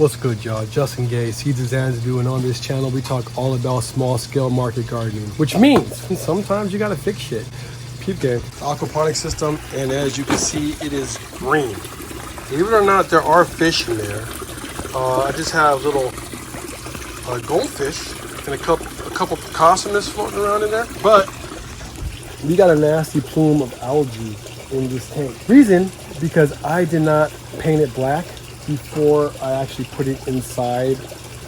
What's good, y'all? Justin Gay, Seeds and Xanadu, and on this channel we talk all about small-scale market gardening, which means sometimes you gotta fix shit. Peep game, aquaponic system, and as you can see, it is green. Believe it or not, there are fish in there. I just have little goldfish and a couple Picassomus floating around in there, but we got a nasty plume of algae in this tank. Reason, because I did not paint it black before I actually put it inside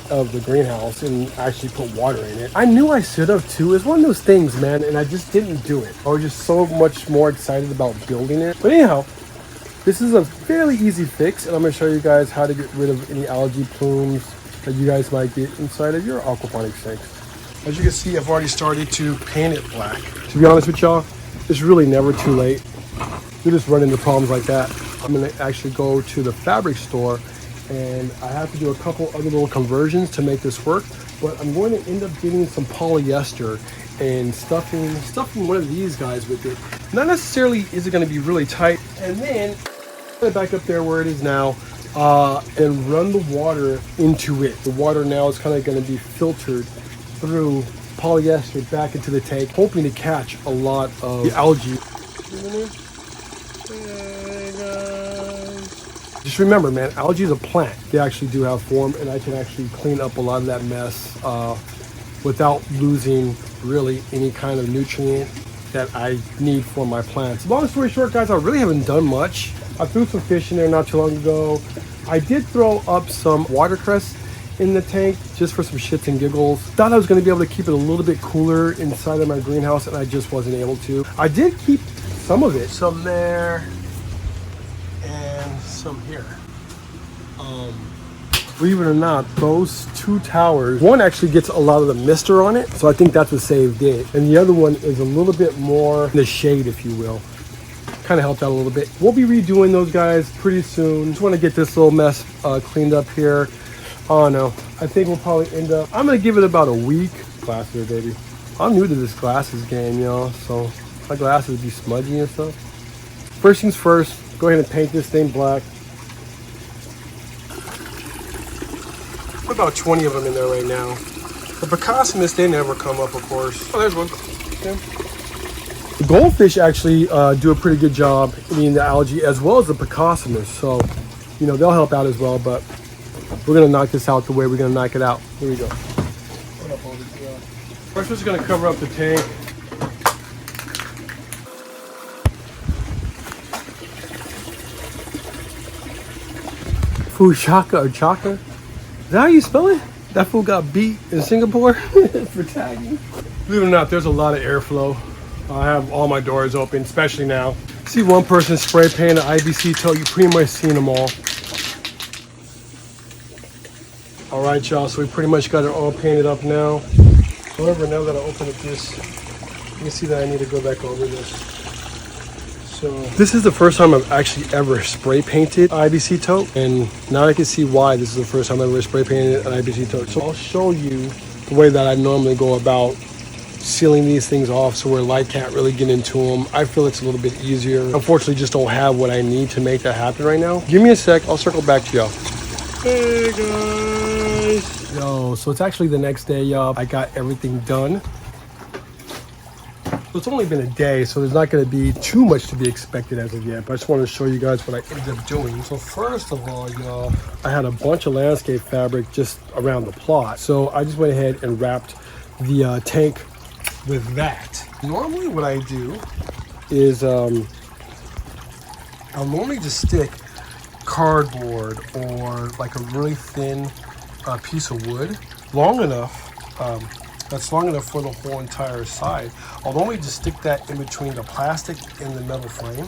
of the greenhouse and actually put water in it. I knew I should have too. It's one of those things, man, and I just didn't do it. I was just so much more excited about building it. But anyhow, this is a fairly easy fix, and I'm gonna show you guys how to get rid of any algae plumes that you guys might get inside of your aquaponic tanks. As you can see, I've already started to paint it black. To be honest with y'all, it's really never too late. You just run into problems like that. I'm gonna actually go to the fabric store, and I have to do a couple other little conversions to make this work, but I'm going to end up getting some polyester and stuffing one of these guys with it. Not necessarily is it gonna be really tight, and then put it back up there where it is now, and run the water into it. The water now is kind of gonna be filtered through polyester back into the tank, hoping to catch a lot of the algae. Just remember, man, algae is a plant. They actually do have form, and I can actually clean up a lot of that mess without losing really any kind of nutrient that I need for my plants. Long story short, guys, I really haven't done much. I threw some fish in there not too long ago. I did throw up some watercress in the tank just for some shits and giggles. Thought I was going to be able to keep it a little bit cooler inside of my greenhouse, and I just wasn't able to. I did keep some of it, some there and some here. Believe it or not, those two towers, one actually gets a lot of the mister on it, so I think that's what saved it, and the other one is a little bit more in the shade, if you will. Kind of helped out a little bit. We'll be redoing those guys pretty soon. Just want to get this little mess cleaned up here. Oh no, I think we'll probably end up, I'm gonna give it about a week. Glasses, baby. I'm new to this glasses game, y'all, so my glasses be smudgy and stuff. First things first, go ahead and paint this thing black. Put about 20 of them in there right now. The Picassomus, they never come up, of course. Oh, there's one. Okay. The goldfish actually do a pretty good job eating the algae, as well as the Picassomus, so you know they'll help out as well. But we're gonna knock this out the way we're gonna knock it out. Here we go. First, we're just gonna cover up the tank. Fushaka or Chaka? Is that how you spell it? That fool got beat in Singapore for tagging. Believe it or not, there's a lot of airflow. I have all my doors open, especially now. See one person spray paint an IBC tote, you pretty much seen them all. All right, y'all, so we pretty much got it all painted up now. However, now that I open up this, you can see that I need to go back over this. So this is the first time I've actually ever spray painted IBC tote, and now I can see why this is the first time I've ever spray painted an IBC tote. So I'll show you the way that I normally go about sealing these things off so where light can't really get into them. I feel it's a little bit easier. Unfortunately, just don't have what I need to make that happen right now. Give me a sec, I'll circle back to y'all. Hey guys. Yo, so it's actually the next day, y'all. I got everything done. So it's only been a day, so there's not going to be too much to be expected as of yet, but I just wanted to show you guys what I ended up doing. So first of all, y'all, I had a bunch of landscape fabric just around the plot. So I just went ahead and wrapped the tank with that. Normally what I do is I'll normally just stick cardboard or like a really thin piece of wood long enough that's long enough for the whole entire side. I'll normally just stick that in between the plastic and the metal frame,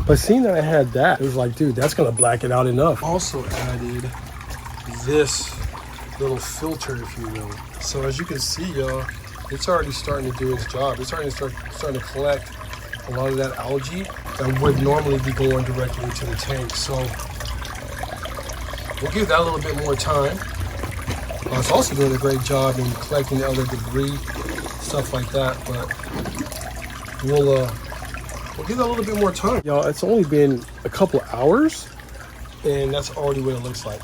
but seeing that I had that, it was like, dude, that's gonna black it out enough. Also added this little filter, if you will. So as you can see, y'all, it's already starting to do its job. It's starting to collect a lot of that algae that would normally be going directly into the tank. So we'll give that a little bit more time. It's also doing a great job in collecting the other debris, stuff like that, but we'll give that a little bit more time. Y'all, it's only been a couple hours, and that's already what it looks like.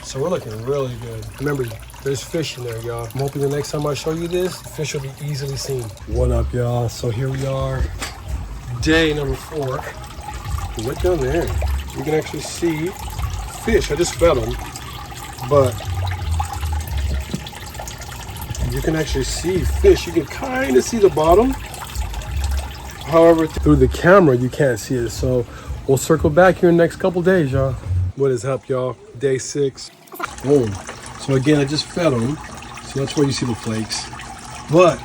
So we're looking really good. Remember, there's fish in there, y'all. I'm hoping the next time I show you this, the fish will be easily seen. What up, y'all? So here we are, day number 4. Look down there. You can actually see fish. I just fed them, but you can actually see fish. You can kind of see the bottom. However, through the camera, you can't see it. So we'll circle back here in the next couple days, y'all. What is up, y'all? Day 6. Boom. So again, I just fed them. So that's where you see the flakes. But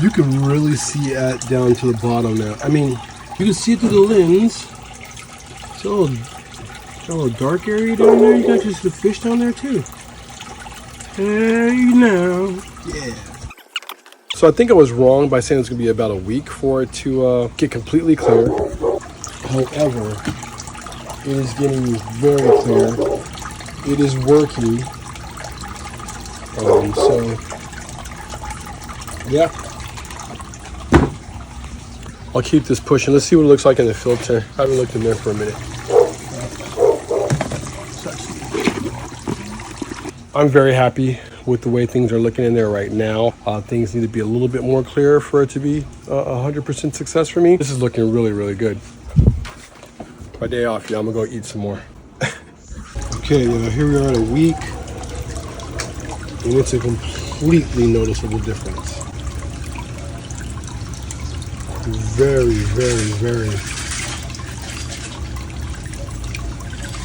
you can really see it down to the bottom now. I mean, you can see it through the lens. It's a little dark area down there. You can actually see the fish down there too. Hey, now. Yeah. So I think I was wrong by saying it's going to be about a week for it to get completely clear. However, it is getting very clear. It is working. So, yeah. I'll keep this pushing. Let's see what it looks like in the filter. I haven't looked in there for a minute. I'm very happy with the way things are looking in there right now. Things need to be a little bit more clear for it to be 100% success for me. This is looking really, really good. My day off, yeah, I'm gonna go eat some more. Okay, here we are in a week, and it's a completely noticeable difference. Very, very, very.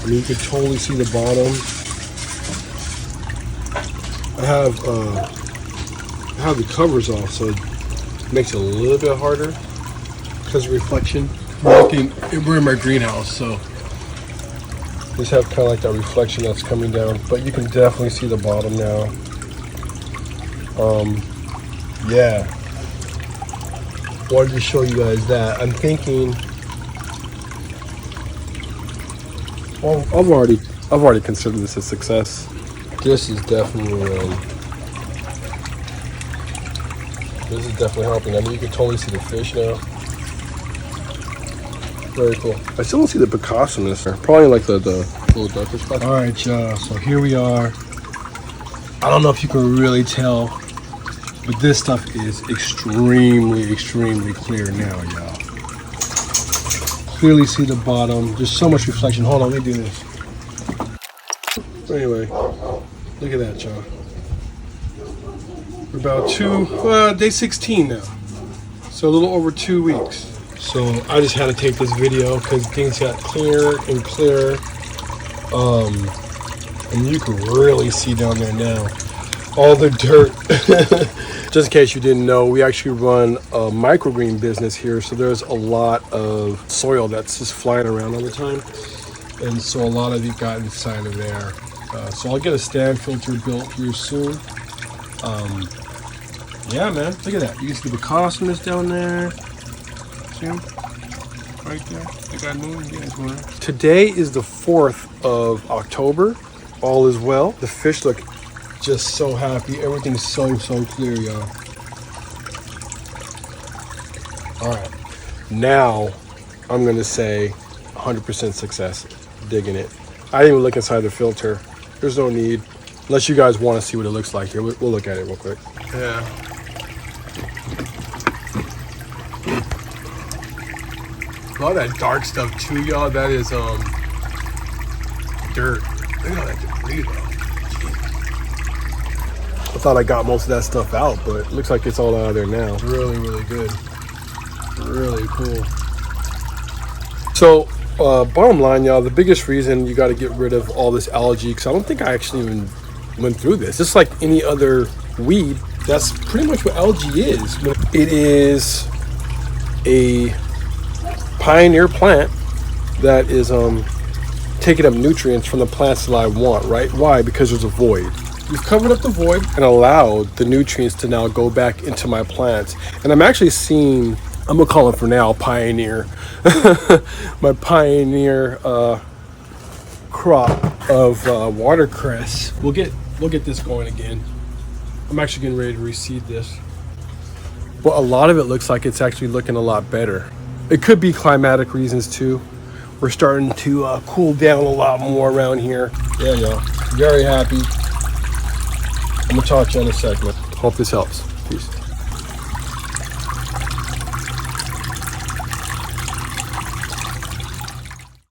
I mean, you can totally see the bottom. I have the covers off, so it makes it a little bit harder because of reflection. We're in my greenhouse, so just have kind of like that reflection that's coming down, but you can definitely see the bottom now. Yeah, wanted to show you guys that. I'm thinking, well, I've already considered this a success. This is definitely helping. I mean, you can totally see the fish now. Very cool. I still don't see the Picasso in this. Probably like the little darker spot. All right, y'all. So here we are. I don't know if you can really tell, but this stuff is extremely, extremely clear now, y'all. Clearly see the bottom. There's so much reflection. Hold on, let me do this. Anyway, look at that, y'all. We're about day 16 now. So a little over 2 weeks. So I just had to take this video because things got clearer and clearer. And you can really see down there now all the dirt. Just in case you didn't know, we actually run a microgreen business here. So there's a lot of soil that's just flying around all the time. And so a lot of it got inside of there. So I'll get a stand filter built here soon. Yeah, man, look at that. You can see the cosmos down there. See him? Right there. The guy moving. Yeah, it's moving. Today is the 4th of October. All is well. The fish look just so happy. Everything's so clear, y'all. All right. Now, I'm going to say 100% success. Digging it. I didn't even look inside the filter. There's no need. Unless you guys want to see what it looks like here. We'll look at it real quick. Yeah. All that dark stuff too, y'all. That is dirt. Look at all that debris though. I thought I got most of that stuff out, but it looks like it's all out of there now. Really, really good. Really cool. So, bottom line, y'all, the biggest reason you got to get rid of all this algae, because I don't think I actually even went through this. Just like any other weed, that's pretty much what algae is. It is a pioneer plant that is taking up nutrients from the plants that I want, right? Why? Because there's a void. You've covered up the void and allowed the nutrients to now go back into my plants. And I'm actually seeing, I'm gonna call it for now, pioneer. My pioneer crop of watercress. We'll get this going again. I'm actually getting ready to reseed this. But a lot of it looks like it's actually looking a lot better. It could be climatic reasons too. we're starting to cool down a lot more around here. Yeah, y'all. Very happy. I'm gonna talk to you in a second. Hope this helps. Peace.